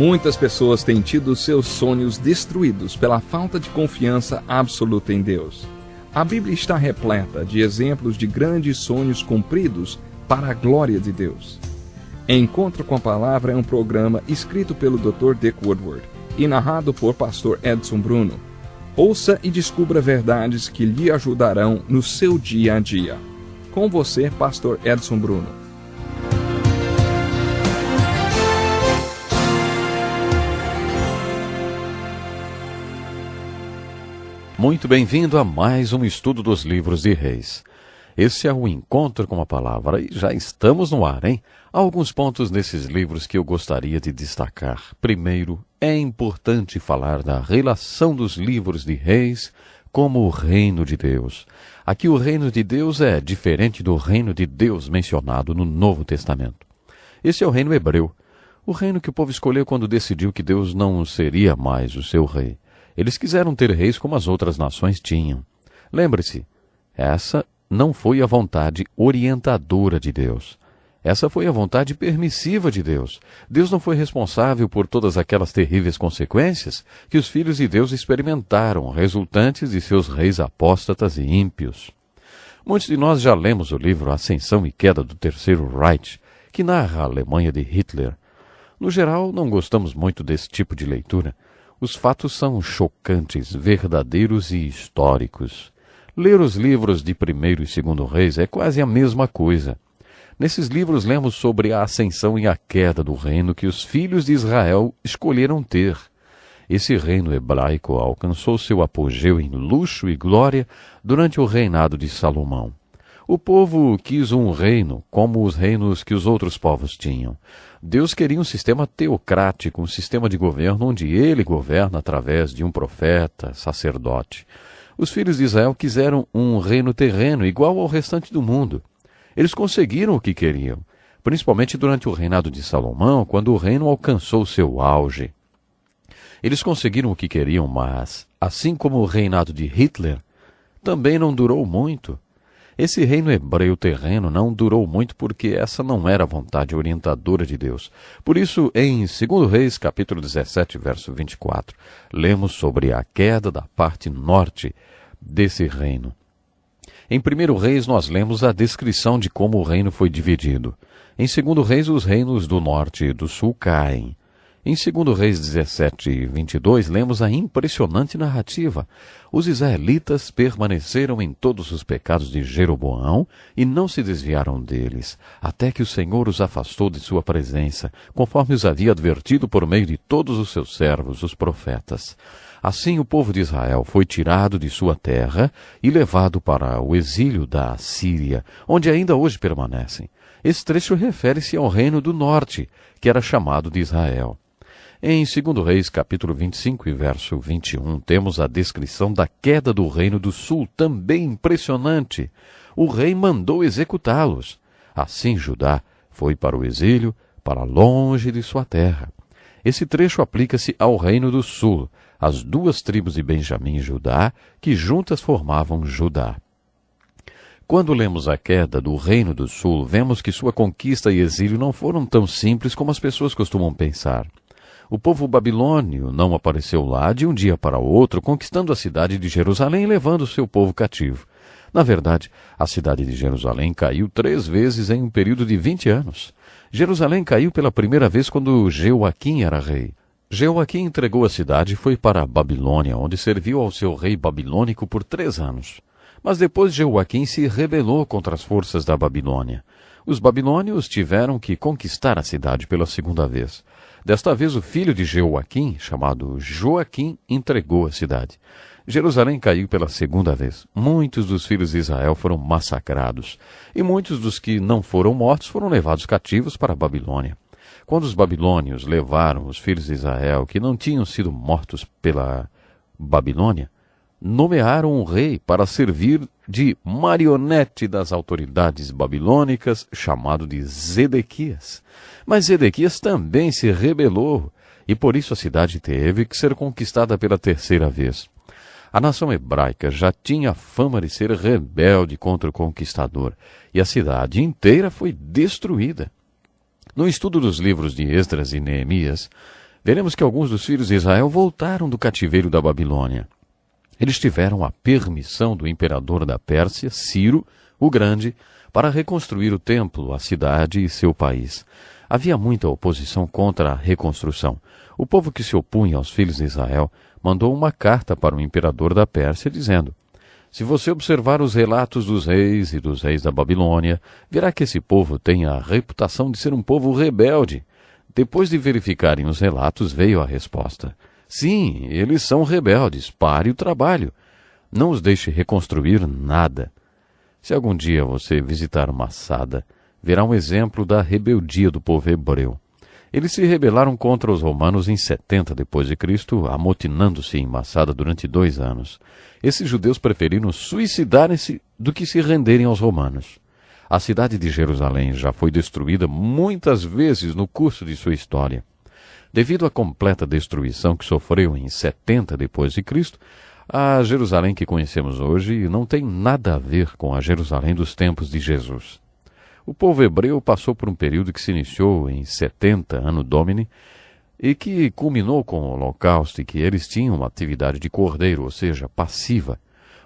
Muitas pessoas têm tido seus sonhos destruídos pela falta de confiança absoluta em Deus. A Bíblia está repleta de exemplos de grandes sonhos cumpridos para a glória de Deus. Encontro com a Palavra é um programa escrito pelo Dr. Dick Woodward e narrado por Pastor Edson Bruno. Ouça e descubra verdades que lhe ajudarão no seu dia a dia. Com você, Pastor Edson Bruno. Muito bem-vindo a mais um estudo dos livros de Reis. Esse é o Encontro com a Palavra e já estamos no ar, hein? Há alguns pontos nesses livros que eu gostaria de destacar. Primeiro, é importante falar da relação dos livros de Reis como o reino de Deus. Aqui o reino de Deus é diferente do reino de Deus mencionado no Novo Testamento. Esse é o reino hebreu, o reino que o povo escolheu quando decidiu que Deus não seria mais o seu rei. Eles quiseram ter reis como as outras nações tinham. Lembre-se, essa não foi a vontade orientadora de Deus. Essa foi a vontade permissiva de Deus. Deus não foi responsável por todas aquelas terríveis consequências que os filhos de Deus experimentaram, resultantes de seus reis apóstatas e ímpios. Muitos de nós já lemos o livro Ascensão e Queda do Terceiro Reich, que narra a Alemanha de Hitler. No geral, não gostamos muito desse tipo de leitura. Os fatos são chocantes, verdadeiros e históricos. Ler os livros de Primeiro e Segundo Reis é quase a mesma coisa. Nesses livros lemos sobre a ascensão e a queda do reino que os filhos de Israel escolheram ter. Esse reino hebraico alcançou seu apogeu em luxo e glória durante o reinado de Salomão. O povo quis um reino como os reinos que os outros povos tinham. Deus queria um sistema teocrático, um sistema de governo onde ele governa através de um profeta, sacerdote. Os filhos de Israel quiseram um reino terreno igual ao restante do mundo. Eles conseguiram o que queriam, principalmente durante o reinado de Salomão, quando o reino alcançou seu auge. Eles conseguiram o que queriam, mas, assim como o reinado de Hitler, também não durou muito. Esse reino hebreu terreno não durou muito porque essa não era a vontade orientadora de Deus. Por isso, em 2 Reis, capítulo 17, verso 24, lemos sobre a queda da parte norte desse reino. Em 1 Reis, nós lemos a descrição de como o reino foi dividido. Em 2 Reis, os reinos do norte e do sul caem. Em 2 Reis 17 e 22, lemos a impressionante narrativa. Os israelitas permaneceram em todos os pecados de Jeroboão e não se desviaram deles, até que o Senhor os afastou de sua presença, conforme os havia advertido por meio de todos os seus servos, os profetas. Assim o povo de Israel foi tirado de sua terra e levado para o exílio da Síria, onde ainda hoje permanecem. Esse trecho refere-se ao reino do norte, que era chamado de Israel. Em 2 Reis, capítulo 25 e verso 21, temos a descrição da queda do reino do sul, também impressionante. O rei mandou executá-los. Assim Judá foi para o exílio, para longe de sua terra. Esse trecho aplica-se ao reino do sul, as duas tribos de Benjamim e Judá, que juntas formavam Judá. Quando lemos a queda do reino do sul, vemos que sua conquista e exílio não foram tão simples como as pessoas costumam pensar. O povo babilônio não apareceu lá de um dia para o outro, conquistando a cidade de Jerusalém e levando seu povo cativo. Na verdade, a cidade de Jerusalém caiu 3 vezes em um período de 20 anos. Jerusalém caiu pela primeira vez quando Jeoaquim era rei. Jeoaquim entregou a cidade e foi para a Babilônia, onde serviu ao seu rei babilônico por 3 anos. Mas depois Jeoaquim se rebelou contra as forças da Babilônia. Os babilônios tiveram que conquistar a cidade pela segunda vez. Desta vez, o filho de Jeoaquim, chamado Joaquim, entregou a cidade. Jerusalém caiu pela segunda vez. Muitos dos filhos de Israel foram massacrados, e muitos dos que não foram mortos foram levados cativos para a Babilônia. Quando os babilônios levaram os filhos de Israel, que não tinham sido mortos pela Babilônia, nomearam um rei para servir de marionete das autoridades babilônicas, chamado de Zedequias. Mas Zedequias também se rebelou, e por isso a cidade teve que ser conquistada pela 3ª vez. A nação hebraica já tinha fama de ser rebelde contra o conquistador, e a cidade inteira foi destruída. No estudo dos livros de Esdras e Neemias, veremos que alguns dos filhos de Israel voltaram do cativeiro da Babilônia. Eles tiveram a permissão do imperador da Pérsia, Ciro, o Grande, para reconstruir o templo, a cidade e seu país. Havia muita oposição contra a reconstrução. O povo que se opunha aos filhos de Israel mandou uma carta para o imperador da Pérsia dizendo: se você observar os relatos dos reis e dos reis da Babilônia, verá que esse povo tem a reputação de ser um povo rebelde. Depois de verificarem os relatos, veio a resposta: sim, eles são rebeldes, pare o trabalho. Não os deixe reconstruir nada. Se algum dia você visitar Massada, verá um exemplo da rebeldia do povo hebreu. Eles se rebelaram contra os romanos em 70 d.C., amotinando-se em Massada durante 2 anos. Esses judeus preferiram suicidarem-se do que se renderem aos romanos. A cidade de Jerusalém já foi destruída muitas vezes no curso de sua história. Devido à completa destruição que sofreu em 70 d.C., a Jerusalém que conhecemos hoje não tem nada a ver com a Jerusalém dos tempos de Jesus. O povo hebreu passou por um período que se iniciou em 70 Anno Domini e que culminou com o Holocausto, e que eles tinham uma atividade de cordeiro, ou seja, passiva.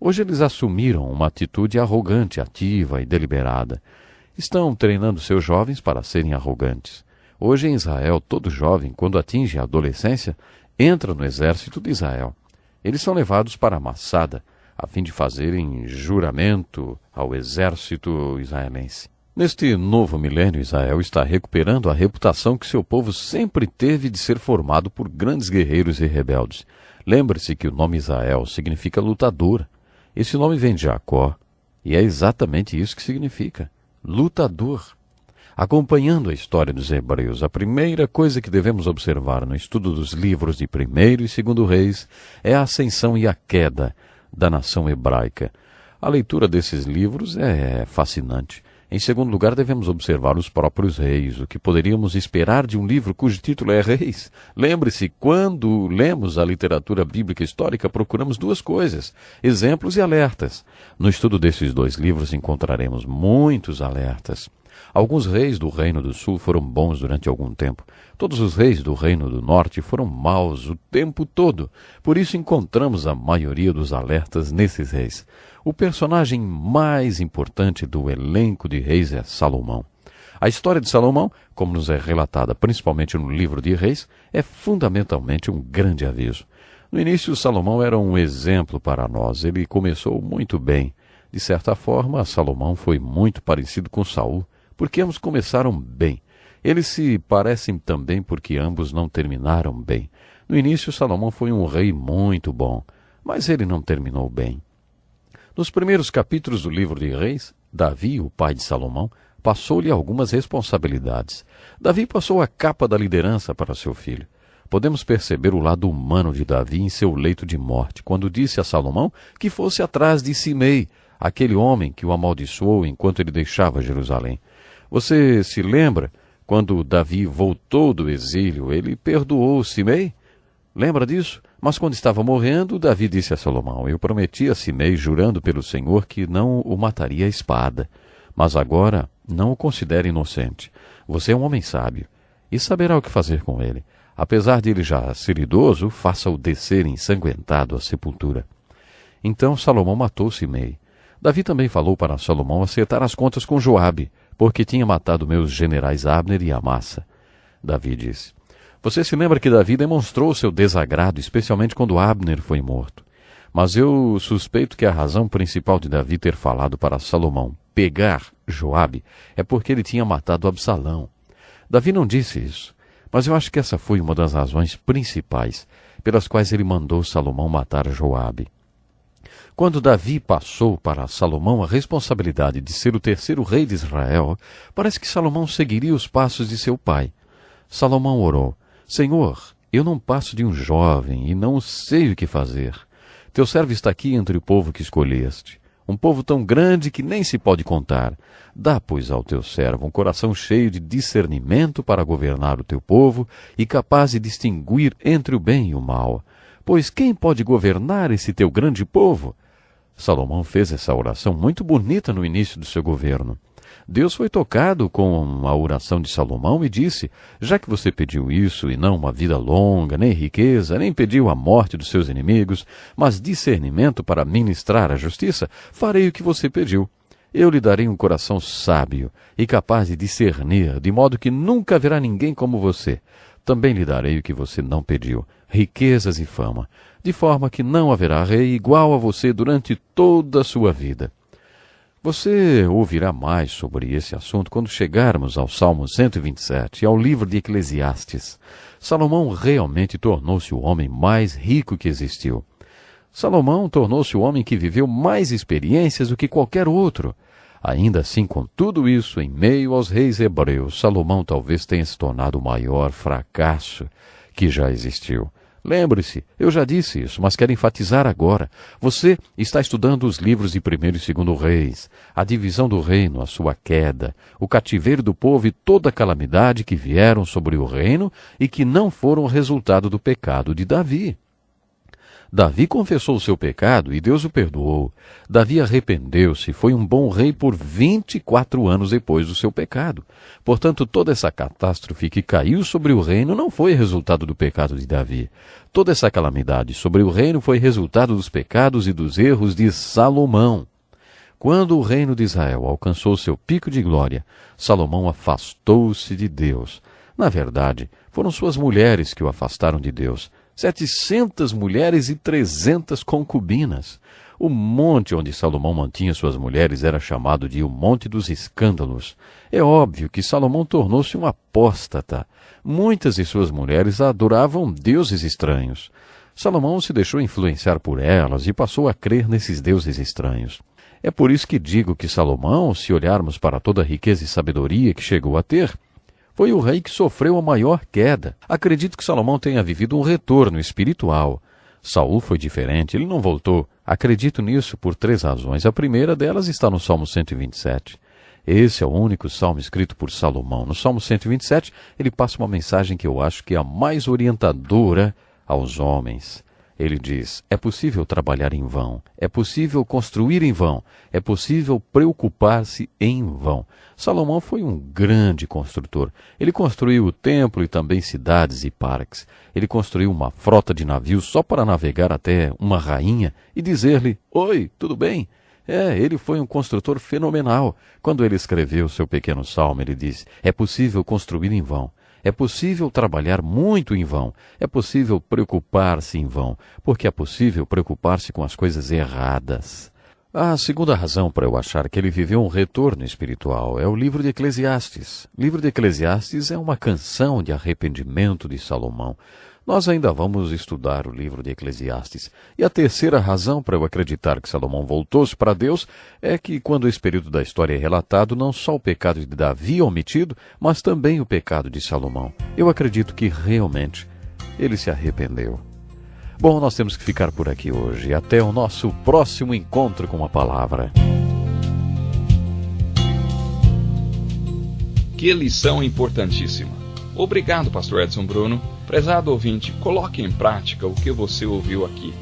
Hoje eles assumiram uma atitude arrogante, ativa e deliberada. Estão treinando seus jovens para serem arrogantes. Hoje em Israel, todo jovem, quando atinge a adolescência, entra no exército de Israel. Eles são levados para Massada, a fim de fazerem juramento ao exército israelense. Neste novo milênio, Israel está recuperando a reputação que seu povo sempre teve de ser formado por grandes guerreiros e rebeldes. Lembre-se que o nome Israel significa lutador. Esse nome vem de Jacó, e é exatamente isso que significa: lutador. Acompanhando a história dos hebreus, a primeira coisa que devemos observar no estudo dos livros de 1º e 2º Reis é a ascensão e a queda da nação hebraica. A leitura desses livros é fascinante. Em segundo lugar, devemos observar os próprios reis, o que poderíamos esperar de um livro cujo título é Reis. Lembre-se, quando lemos a literatura bíblica histórica, procuramos 2 coisas: exemplos e alertas. No estudo desses 2 livros encontraremos muitos alertas. Alguns reis do Reino do Sul foram bons durante algum tempo. Todos os reis do Reino do Norte foram maus o tempo todo. Por isso encontramos a maioria dos alertas nesses reis. O personagem mais importante do elenco de reis é Salomão. A história de Salomão, como nos é relatada principalmente no livro de Reis, é fundamentalmente um grande aviso. No início, Salomão era um exemplo para nós. Ele começou muito bem. De certa forma, Salomão foi muito parecido com Saul, porque ambos começaram bem. Eles se parecem também porque ambos não terminaram bem. No início, Salomão foi um rei muito bom, mas ele não terminou bem. Nos primeiros capítulos do livro de Reis, Davi, o pai de Salomão, passou-lhe algumas responsabilidades. Davi passou a capa da liderança para seu filho. Podemos perceber o lado humano de Davi em seu leito de morte, quando disse a Salomão que fosse atrás de Simei, aquele homem que o amaldiçoou enquanto ele deixava Jerusalém. Você se lembra, quando Davi voltou do exílio, ele perdoou Simei? Lembra disso? Mas quando estava morrendo, Davi disse a Salomão: eu prometi a Simei, jurando pelo Senhor, que não o mataria a espada. Mas agora não o considere inocente. Você é um homem sábio e saberá o que fazer com ele. Apesar de ele já ser idoso, faça-o descer ensanguentado à sepultura. Então Salomão matou Simei. Davi também falou para Salomão acertar as contas com Joabe, porque tinha matado meus generais Abner e Amassa. Davi disse: você se lembra que Davi demonstrou seu desagrado, especialmente quando Abner foi morto. Mas eu suspeito que a razão principal de Davi ter falado para Salomão pegar Joabe é porque ele tinha matado Absalão. Davi não disse isso, mas eu acho que essa foi uma das razões principais pelas quais ele mandou Salomão matar Joabe. Quando Davi passou para Salomão a responsabilidade de ser o 3º rei de Israel, parece que Salomão seguiria os passos de seu pai. Salomão orou: Senhor, eu não passo de um jovem e não sei o que fazer. Teu servo está aqui entre o povo que escolheste, um povo tão grande que nem se pode contar. Dá, pois, ao teu servo um coração cheio de discernimento para governar o teu povo e capaz de distinguir entre o bem e o mal. Pois quem pode governar esse teu grande povo? Salomão fez essa oração muito bonita no início do seu governo. Deus foi tocado com a oração de Salomão e disse: já que você pediu isso e não uma vida longa, nem riqueza, nem pediu a morte dos seus inimigos, mas discernimento para ministrar a justiça, farei o que você pediu. Eu lhe darei um coração sábio e capaz de discernir, de modo que nunca haverá ninguém como você. Também lhe darei o que você não pediu, riquezas e fama, de forma que não haverá rei igual a você durante toda a sua vida. Você ouvirá mais sobre esse assunto quando chegarmos ao Salmo 127 e ao livro de Eclesiastes. Salomão realmente tornou-se o homem mais rico que existiu. Salomão tornou-se o homem que viveu mais experiências do que qualquer outro. Ainda assim, com tudo isso, em meio aos reis hebreus, Salomão talvez tenha se tornado o maior fracasso que já existiu. Lembre-se, eu já disse isso, mas quero enfatizar agora. Você está estudando os livros de 1º e 2º Reis, a divisão do reino, a sua queda, o cativeiro do povo e toda a calamidade que vieram sobre o reino e que não foram resultado do pecado de Davi. Davi confessou o seu pecado e Deus o perdoou. Davi arrependeu-se e foi um bom rei por 24 anos depois do seu pecado. Portanto, toda essa catástrofe que caiu sobre o reino não foi resultado do pecado de Davi. Toda essa calamidade sobre o reino foi resultado dos pecados e dos erros de Salomão. Quando o reino de Israel alcançou seu pico de glória, Salomão afastou-se de Deus. Na verdade, foram suas mulheres que o afastaram de Deus. 700 mulheres e 300 concubinas. O monte onde Salomão mantinha suas mulheres era chamado de o Monte dos Escândalos. É óbvio que Salomão tornou-se um apóstata. Muitas de suas mulheres adoravam deuses estranhos. Salomão se deixou influenciar por elas e passou a crer nesses deuses estranhos. É por isso que digo que Salomão, se olharmos para toda a riqueza e sabedoria que chegou a ter, foi o rei que sofreu a maior queda. Acredito que Salomão tenha vivido um retorno espiritual. Saul foi diferente, ele não voltou. Acredito nisso por 3 razões. A primeira delas está no Salmo 127. Esse é o único salmo escrito por Salomão. No Salmo 127, ele passa uma mensagem que eu acho que é a mais orientadora aos homens. Ele diz: é possível trabalhar em vão, é possível construir em vão, é possível preocupar-se em vão. Salomão foi um grande construtor. Ele construiu o templo e também cidades e parques. Ele construiu uma frota de navios só para navegar até uma rainha e dizer-lhe: oi, tudo bem? Ele foi um construtor fenomenal. Quando ele escreveu seu pequeno salmo, ele diz: é possível construir em vão. É possível trabalhar muito em vão. É possível preocupar-se em vão, porque é possível preocupar-se com as coisas erradas. A segunda razão para eu achar que ele viveu um retorno espiritual é o livro de Eclesiastes. O livro de Eclesiastes é uma canção de arrependimento de Salomão. Nós ainda vamos estudar o livro de Eclesiastes. E a terceira razão para eu acreditar que Salomão voltou-se para Deus é que, quando esse período da história é relatado, não só o pecado de Davi é omitido, mas também o pecado de Salomão. Eu acredito que realmente ele se arrependeu. Bom, nós temos que ficar por aqui hoje. Até o nosso próximo encontro com a palavra. Que lição importantíssima. Obrigado, pastor Edson Bruno. Prezado ouvinte, coloque em prática o que você ouviu aqui.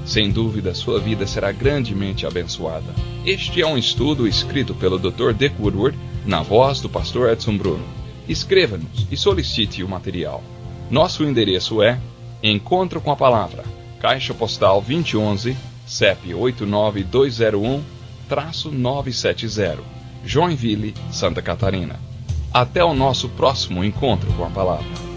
Sem dúvida, sua vida será grandemente abençoada. Este é um estudo escrito pelo Dr. Dick Woodward, na voz do pastor Edson Bruno. Escreva-nos e solicite o material. Nosso endereço é Encontro com a Palavra, Caixa Postal 2011, CEP 89201-970, Joinville, Santa Catarina. Até o nosso próximo encontro com a palavra.